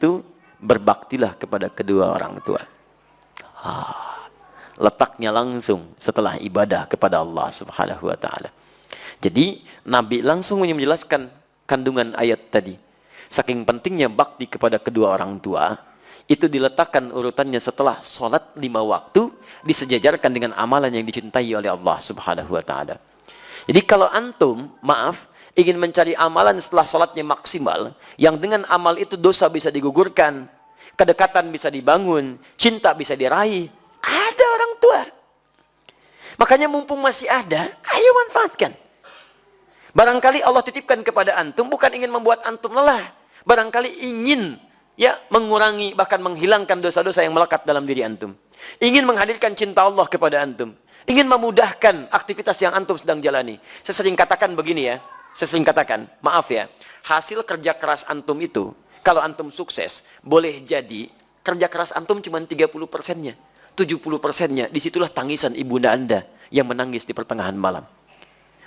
itu berbaktilah kepada kedua orang tua. Letaknya langsung setelah ibadah kepada Allah Subhanahu wa taala. Jadi Nabi langsung menjelaskan kandungan ayat tadi. Saking pentingnya bakti kepada kedua orang tua, itu diletakkan urutannya setelah sholat 5 waktu, disejajarkan dengan amalan yang dicintai oleh Allah Subhanahu wa taala. Jadi kalau antum, maaf, ingin mencari amalan setelah sholatnya maksimal, yang dengan amal itu dosa bisa digugurkan, kedekatan bisa dibangun, cinta bisa diraih, ada orang tua. Makanya mumpung masih ada, ayo manfaatkan. Barangkali Allah titipkan kepada antum bukan ingin membuat antum lelah, barangkali ingin mengurangi bahkan menghilangkan dosa-dosa yang melekat dalam diri antum. Ingin menghadirkan cinta Allah kepada antum, ingin memudahkan aktivitas yang antum sedang jalani. Saya sering katakan begini ya, maaf ya, hasil kerja keras antum itu, kalau antum sukses, boleh jadi kerja keras antum cuma 30%-nya, 70%-nya, disitulah tangisan ibunda anda yang menangis di pertengahan malam.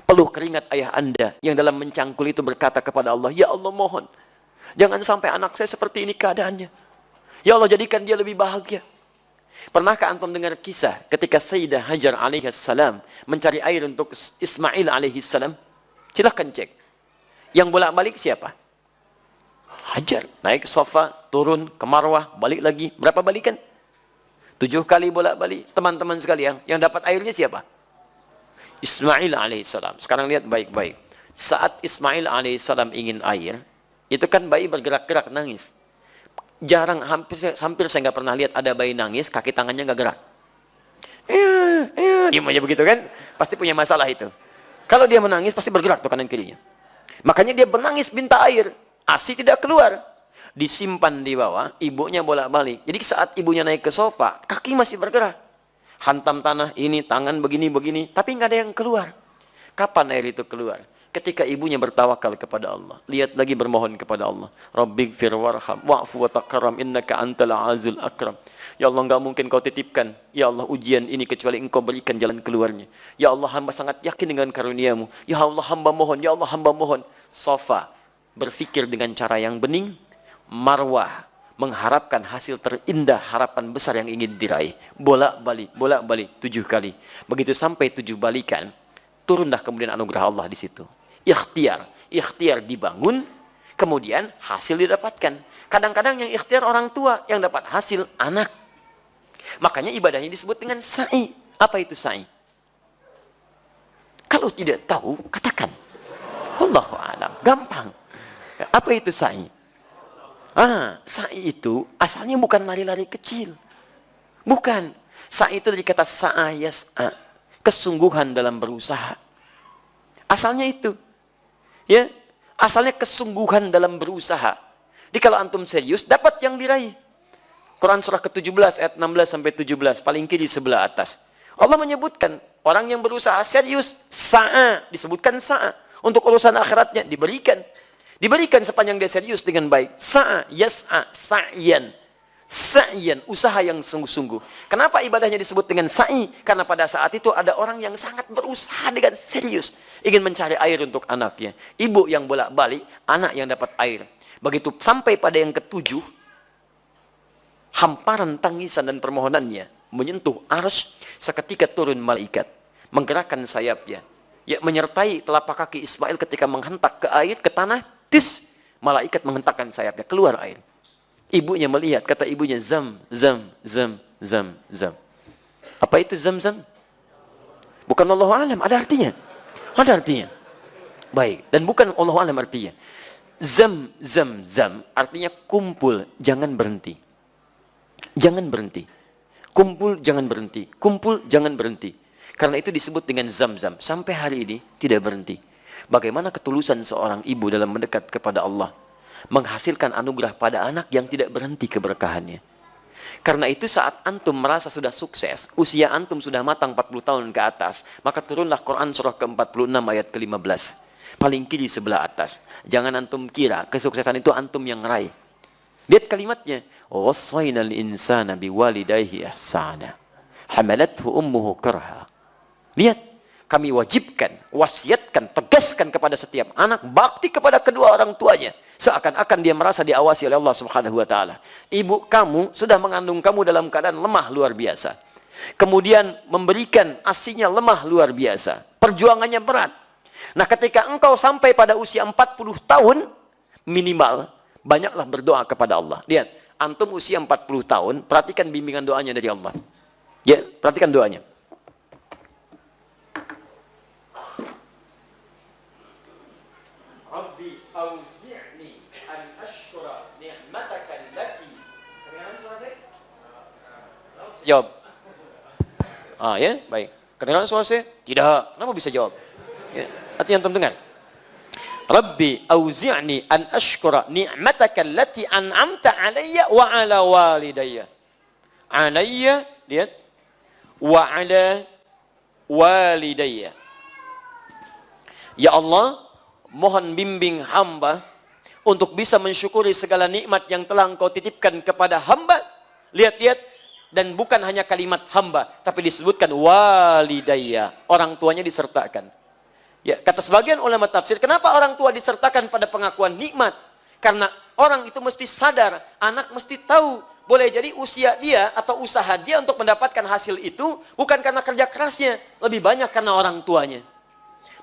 Peluh keringat ayah anda yang dalam mencangkul itu berkata kepada Allah, ya Allah mohon, jangan sampai anak saya seperti ini keadaannya. Ya Allah jadikan dia lebih bahagia. Pernahkah antum dengar kisah ketika Sayyidah Hajar alaihissalam mencari air untuk Ismail alaihissalam? Silahkan cek. Yang bolak-balik siapa? Hajar. Naik sofa, turun ke Marwah, balik lagi. Berapa balikan? 7 kali bolak-balik. Teman-teman sekalian, yang dapat airnya siapa? Ismail alaihissalam. Sekarang lihat baik-baik. Saat Ismail alaihissalam ingin air, itu kan bayi bergerak-gerak nangis. Jarang, hampir saya nggak pernah lihat ada bayi nangis, kaki tangannya nggak gerak. Diam aja begitu kan? Pasti punya masalah itu. Kalau dia menangis, pasti bergerak tuh kanan kirinya. Makanya dia menangis minta air. ASI tidak keluar. Disimpan di bawah, ibunya bolak-balik. Jadi saat ibunya naik ke sofa, kaki masih bergerak. Hantam tanah ini, tangan begini-begini, tapi nggak ada yang keluar. Kapan air itu keluar? Ketika ibunya bertawakal kepada Allah. Lihat lagi bermohon kepada Allah. Rabbighfir warham wa'fu wa takaram innaka antal azul akram. Ya Allah, nggak mungkin kau titipkan, ya Allah, ujian ini kecuali engkau berikan jalan keluarnya. Ya Allah, hamba sangat yakin dengan karuniamu. Ya Allah, hamba mohon. Ya Allah, hamba mohon. Sofa berpikir dengan cara yang bening. Marwah mengharapkan hasil terindah, harapan besar yang ingin diraih. Bolak-balik 7 kali. Begitu sampai 7 balikan, turunlah kemudian anugerah Allah di situ. Ikhtiar dibangun, kemudian hasil didapatkan. Kadang-kadang yang ikhtiar orang tua, yang dapat hasil anak. Makanya ibadahnya disebut dengan sa'i. Apa itu sa'i? Kalau tidak tahu, katakan. Allahu a'lam. Gampang. Apa itu sa'i? Sa'i itu asalnya bukan lari-lari kecil. Bukan. Sa'i itu dari kata sa'a yas'a. Kesungguhan dalam berusaha. Asalnya itu. Ya, asalnya kesungguhan dalam berusaha. Jadi kalau antum serius, dapat yang diraih. Quran surah ke-17 ayat 16 sampai 17, paling kiri sebelah atas. Allah menyebutkan orang yang berusaha serius, sa'a, disebutkan sa'a. Untuk urusan akhiratnya diberikan. Diberikan sepanjang dia serius dengan baik. Sa'a, yas'a, sa'yan. Sa'yan, usaha yang sungguh-sungguh. Kenapa ibadahnya disebut dengan sa'i? Karena pada saat itu ada orang yang sangat berusaha dengan serius. Ingin mencari air untuk anaknya. Ibu yang bolak-balik, anak yang dapat air. Begitu sampai pada yang ke-7, hamparan tangisan dan permohonannya menyentuh arsy, seketika turun malaikat. Menggerakkan sayapnya. Ya, menyertai telapak kaki Ismail ketika menghentak ke air, ke tanah. Tis, malaikat menghentakkan sayapnya, keluar air. Ibunya melihat, kata ibunya, zam. Apa itu zam? Bukan Allahu a'lam, ada artinya. Baik, dan bukan Allahu a'lam artinya. Zam, artinya kumpul, jangan berhenti. Kumpul, jangan berhenti. Karena itu disebut dengan zam-zam. Sampai hari ini tidak berhenti. Bagaimana ketulusan seorang ibu dalam mendekat kepada Allah, menghasilkan anugerah pada anak yang tidak berhenti keberkahannya. Karena itu saat antum merasa sudah sukses, usia antum sudah matang 40 tahun ke atas, maka turunlah Quran surah ke-46 ayat ke-15. Paling kiri sebelah atas. Jangan antum kira kesuksesan itu antum yang raih. Lihat kalimatnya. Wassaynal insana biwalidayhi ihsana. Hamalathu ummuhu karha. Lihat. Kami wajibkan, wasiatkan, tegaskan kepada setiap anak bakti kepada kedua orang tuanya. Seakan-akan dia merasa diawasi oleh Allah Subhanahu wa taala. Ibu kamu sudah mengandung kamu dalam keadaan lemah luar biasa. Kemudian memberikan ASINya lemah luar biasa. Perjuangannya berat. Nah, ketika engkau sampai pada usia 40 tahun minimal, banyaklah berdoa kepada Allah. Lihat, antum usia 40 tahun, perhatikan bimbingan doanya dari Allah. Ya, perhatikan doanya. Rabbi auzi'ni an ashkura ni'mataka allati. Kedengaran suara saya? Jawab. Ya, baik. Kedengaran suara saya? Tidak. Kenapa bisa jawab? Ya, artinya antum dengar. Rabbi auzi'ni an ashkura ni'mataka allati an'amta 'alayya wa 'ala walidayya. 'Alayya, lihat. Wa 'ala walidayya. Ya Allah, mohon bimbing hamba untuk bisa mensyukuri segala nikmat yang telah engkau titipkan kepada hamba. Lihat-lihat, dan bukan hanya kalimat hamba, tapi disebutkan walidayya, orang tuanya disertakan. Ya, kata sebagian ulama tafsir, kenapa orang tua disertakan pada pengakuan nikmat? Karena orang itu mesti sadar, anak mesti tahu, boleh jadi usia dia atau usaha dia untuk mendapatkan hasil itu bukan karena kerja kerasnya, lebih banyak karena orang tuanya.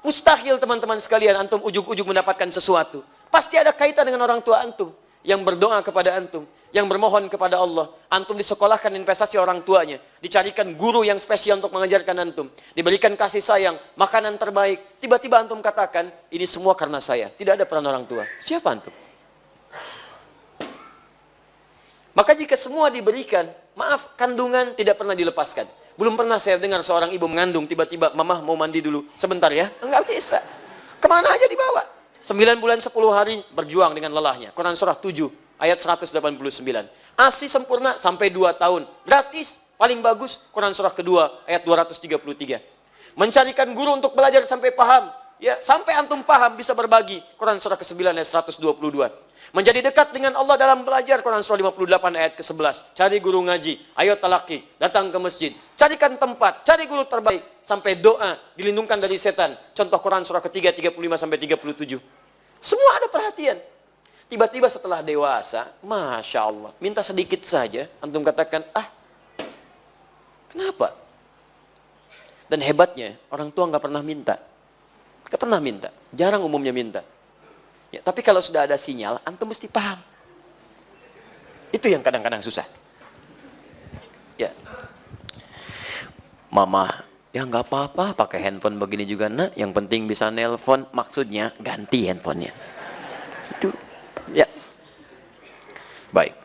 Mustahil teman-teman sekalian antum ujug-ujug mendapatkan sesuatu. Pasti ada kaitan dengan orang tua antum yang berdoa kepada antum, yang bermohon kepada Allah. Antum disekolahkan investasi orang tuanya, dicarikan guru yang spesial untuk mengajarkan antum, diberikan kasih sayang, makanan terbaik. Tiba-tiba antum katakan, ini semua karena saya. Tidak ada peran orang tua. Siapa antum? Maka jika semua diberikan, maaf, kandungan tidak pernah dilepaskan. Belum pernah saya dengar seorang ibu mengandung, tiba-tiba, mama mau mandi dulu, sebentar ya. Enggak bisa. Kemana aja dibawa. 9 bulan 10 hari berjuang dengan lelahnya. Quran surah 7, ayat 189. ASI sempurna sampai 2 tahun. Gratis, paling bagus, Quran surah kedua, ayat 233. Mencarikan guru untuk belajar sampai paham. Ya, sampai antum paham bisa berbagi. Quran surah ke-9 ayat 122. Menjadi dekat dengan Allah dalam belajar. Quran surah 58 ayat ke-11. Cari guru ngaji, ayo talaki, datang ke masjid. Carikan tempat, cari guru terbaik. Sampai doa, dilindungkan dari setan. Contoh Quran surah ke-3, 35 sampai 37. Semua ada perhatian. Tiba-tiba setelah dewasa, Masya Allah, minta sedikit saja. Antum katakan, kenapa? Dan hebatnya, orang tua nggak pernah minta. Nggak pernah minta, jarang umumnya minta. Ya, tapi kalau sudah ada sinyal, antum mesti paham. Itu yang kadang-kadang susah. Ya, mama, ya nggak apa-apa, pakai handphone begini juga nak. Yang penting bisa nelpon, maksudnya ganti handphonenya. Itu, ya. Baik.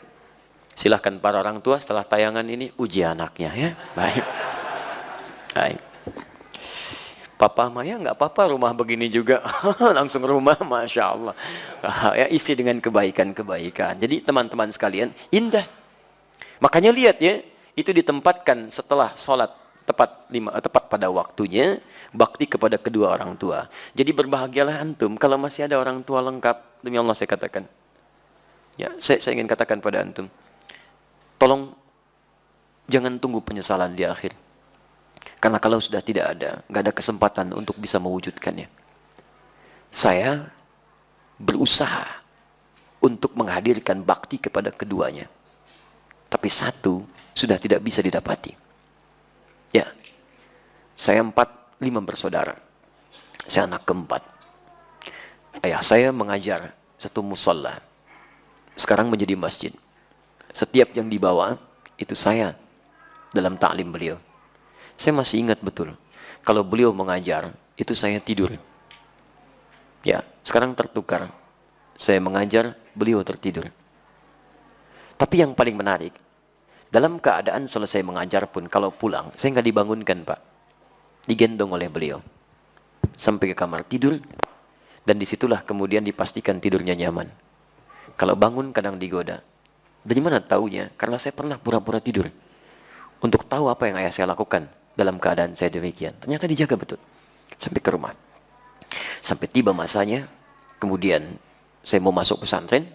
Silahkan para orang tua setelah tayangan ini uji anaknya ya. Baik. Baik. Papa Maya nggak apa-apa rumah begini juga. Langsung rumah, Masya Allah. Ya, isi dengan kebaikan-kebaikan. Jadi teman-teman sekalian, indah. Makanya lihat ya, itu ditempatkan setelah sholat tepat pada waktunya, bakti kepada kedua orang tua. Jadi berbahagialah antum kalau masih ada orang tua lengkap. Demi Allah saya katakan. Ya, saya ingin katakan pada antum, tolong jangan tunggu penyesalan di akhir. Karena kalau sudah tidak ada, nggak ada kesempatan untuk bisa mewujudkannya. Saya berusaha untuk menghadirkan bakti kepada keduanya. Tapi satu sudah tidak bisa didapati. Ya, saya 5 bersaudara. Saya anak keempat. Ayah saya mengajar satu musola. Sekarang menjadi masjid. Setiap yang dibawa, itu saya dalam taklim beliau. Saya masih ingat betul, kalau beliau mengajar, itu saya tidur. Ya, sekarang tertukar. Saya mengajar, beliau tertidur. Tapi yang paling menarik, dalam keadaan selesai mengajar pun, kalau pulang, saya nggak dibangunkan, Pak. Digendong oleh beliau. Sampai ke kamar tidur, dan disitulah kemudian dipastikan tidurnya nyaman. Kalau bangun, kadang digoda. Dari mana taunya? Karena saya pernah pura-pura tidur. Untuk tahu apa yang ayah saya lakukan dalam keadaan saya demikian. Ternyata dijaga betul. Sampai ke rumah. Sampai tiba masanya, kemudian saya mau masuk pesantren.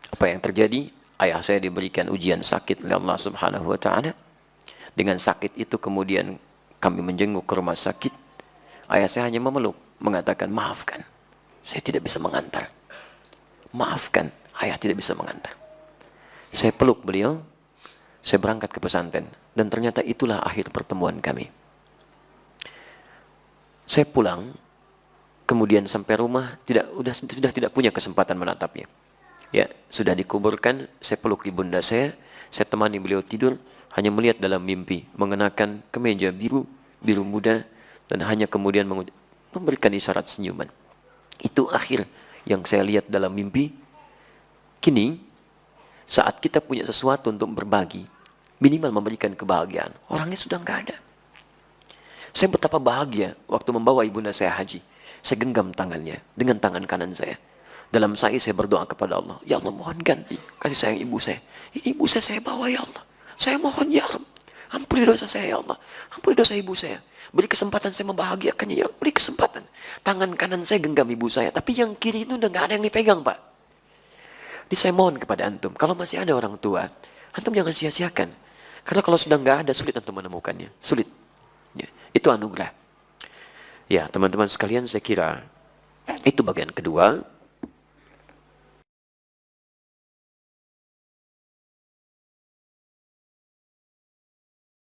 Apa yang terjadi? Ayah saya diberikan ujian sakit oleh Allah Subhanahu wa taala. Dengan sakit itu kemudian kami menjenguk ke rumah sakit. Ayah saya hanya memeluk, mengatakan, maafkan, saya tidak bisa mengantar. maafkan, ayah tidak bisa mengantar. Saya peluk beliau, saya berangkat ke pesantren, dan ternyata itulah akhir pertemuan kami. Saya pulang, kemudian sampai rumah sudah tidak punya kesempatan menatapnya. Ya, sudah dikuburkan, saya peluk ibunda saya temani beliau tidur, hanya melihat dalam mimpi, mengenakan kemeja biru muda, dan hanya kemudian memberikan isyarat senyuman. Itu akhir yang saya lihat dalam mimpi. Kini, saat kita punya sesuatu untuk berbagi, minimal memberikan kebahagiaan, orangnya sudah nggak ada. Saya betapa bahagia waktu membawa ibunda saya haji. Saya genggam tangannya dengan tangan kanan saya. Dalam saya berdoa kepada Allah, ya Allah mohon ganti kasih sayang ibu saya. Ini ibu saya bawa ya Allah. Saya mohon ya Allah, ampuni dosa saya ya Allah. Ampuni dosa ibu saya. Beri kesempatan saya membahagiakannya ya Allah. Beri kesempatan. Tangan kanan saya genggam ibu saya, tapi yang kiri itu udah nggak ada yang dipegang, Pak. Jadi saya mohon kepada antum, kalau masih ada orang tua, antum jangan sia-siakan. Karena kalau sudah nggak ada, sulit antum menemukannya. Sulit. Ya, itu anugerah. Ya, teman-teman sekalian, saya kira itu bagian kedua.